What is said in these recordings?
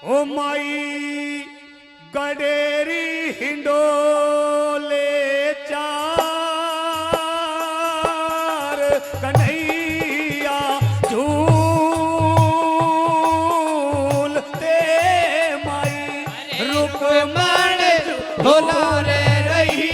ओ माई गडेरी हिंडोले चार कन्हैया झूलते माई रुकमण झूला रे रही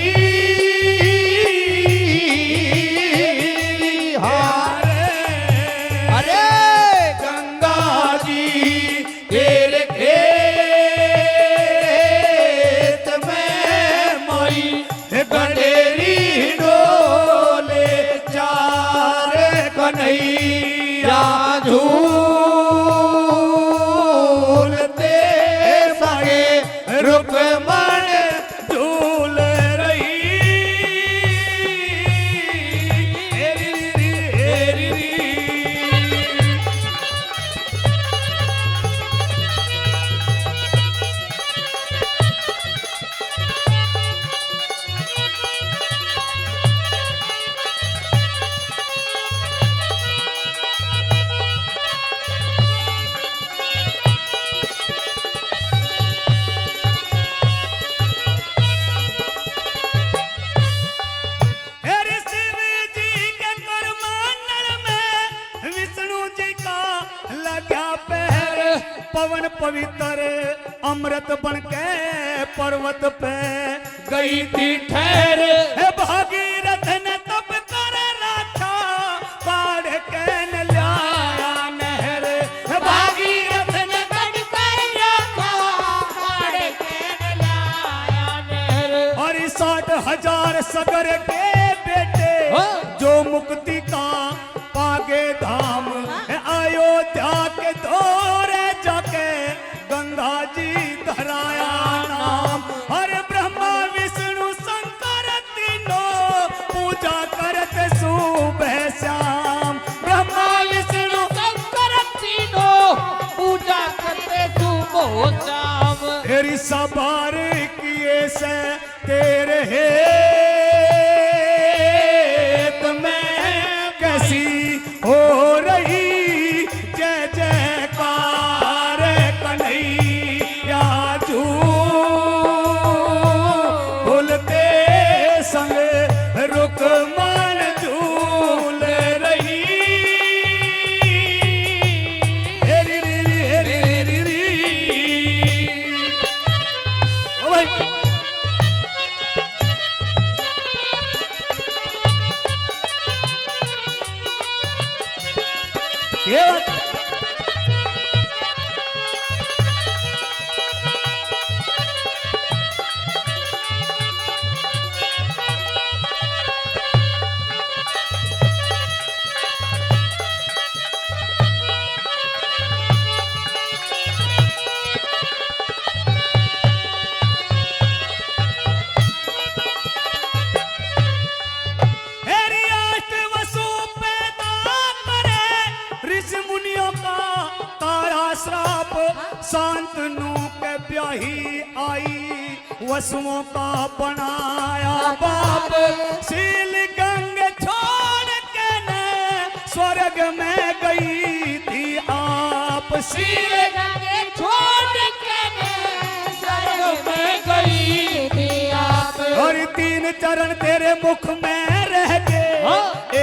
झूलते सगे रुकमण झूल रही पवन पवित्र अमृत बन के पर्वत पे गई थी ठहर भागीरथ ने तब कर रखा काढ़ के न लाया नहर भागीरथ ने तब कर रखा काढ़ के न लाया नहर और 60,000 सगर के बेटे जो मुक्ति का पागे धाम अयोध्या के दौरे जाके गंगा जी धराया नाम हरे ब्रह्मा विष्णु शंकर तीनों पूजा करते सुबह शाम ब्रह्मा विष्णु शंकर तीनों पूजा करते सुबह शाम तेरी सवार किए से तेरे हेत में कैसी हो रही जय जयकार कन्हैया झूलते संग रुकमण झूल रही हेरी री हेरी री ओ भाई ये शांतनु के ब्याही आई वसुओं का बनाया बाप शील गंग छोड़ के न स्वर्ग में गई थी आप शील गंग छोड़ के न स्वर्ग में गई थी आप और 3 चरण तेरे मुख में रह गए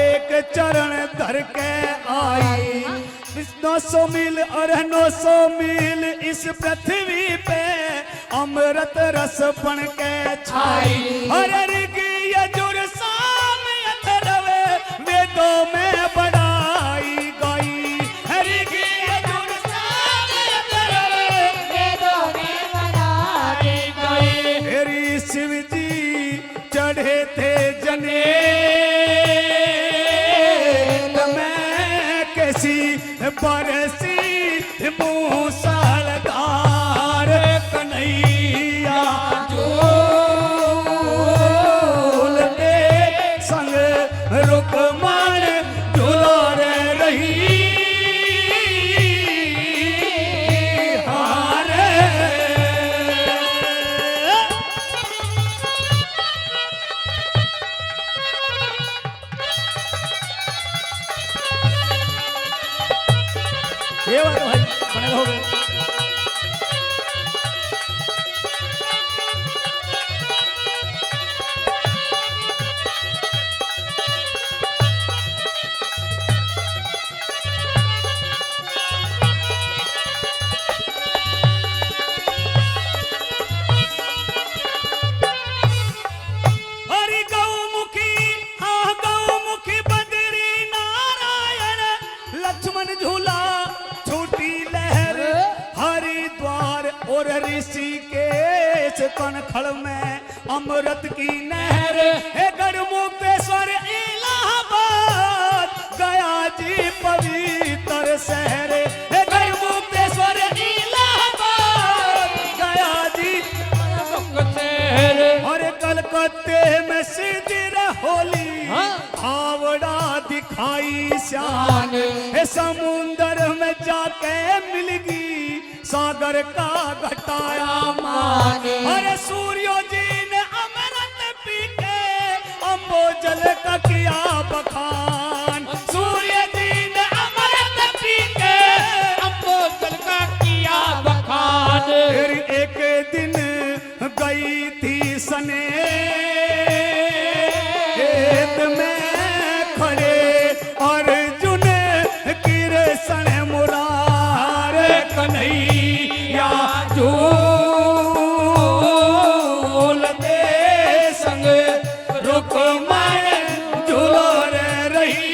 एक चरण धर के आई 900 मील और 900 मील इस पृथ्वी पे अमृत रस बन के छाई हर ऋग् यजुर साम अथर्व वेदों में बढ़ाई गई ऋग् यजुर साम अथर्व वेदों में बढ़ाई गई तेरी शिव जी चढ़े थे जनेत में कैसी बरसी मूसलधार कन्हैया झूलते और ऋषिकेश कनखल में अमृत की नहर है। गढ़मुक्तेश्वर इलाहाबाद गया जी पवित्र शहर है। गढ़मुक्तेश्वर इलाहाबाद गया जी शहर। और कलकत्ते में सिद्ध होली हावड़ा दिखाई शान है। समुंदर में जाके मिलगी सागर का घटाया मान। अरे सूर्यो जी ने अमृत पी के अम्बोजल का किया बखान। सूर्य जी ने अमृत पी के अम्बोजल का किया बखान। फिर एक दिन गई थी सनेत में खड़े अर्जुन कृष्ण मुरार कन्हैया झूलते संग रुक्मण झूलो रे रही।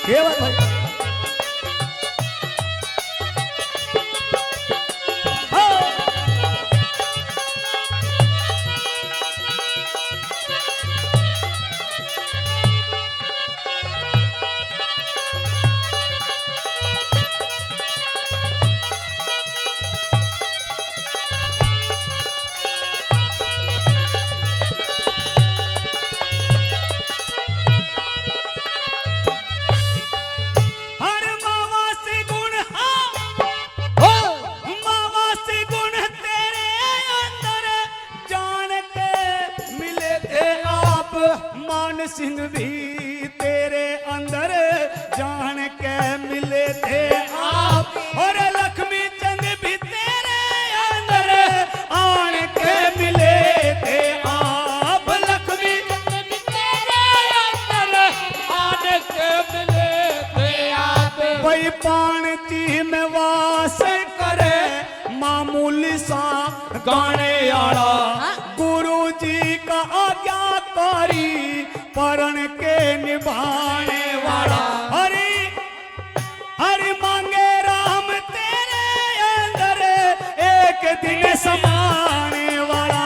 केवल भाई सिंह भी तेरे अंदर जान के मिले थे आप। और लक्ष्मी चंद भी तेरे अंदर आन के मिले थे आप। लक्ष्मी चंद भी तेरे अंदर आन के मिले थे आप। वही पाणती में वास करे मामूली सा गाने आला गुरु जी का आज्ञाकारी परण के निभाने वाला। हरि हरि मांगे राम तेरे अंदर एक दिन समाने वाला।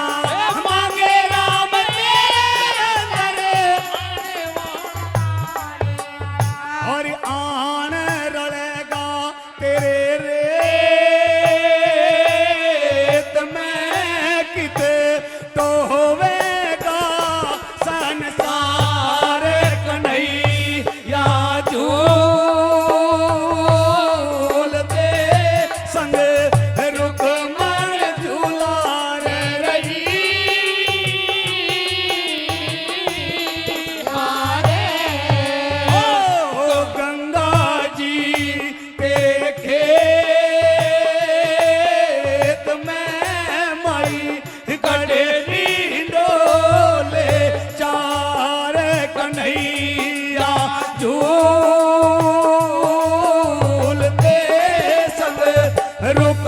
मांगे राम तेरे अंदर और आन रलेगा तेरे रेत में कित तो होवेगा संसार कन्हैया झूलते संग रुक्मण झूला रे रही। ओ गंगा जी के खेत में माई कड़वी डोले चार कन्हैया झूलते संग रुक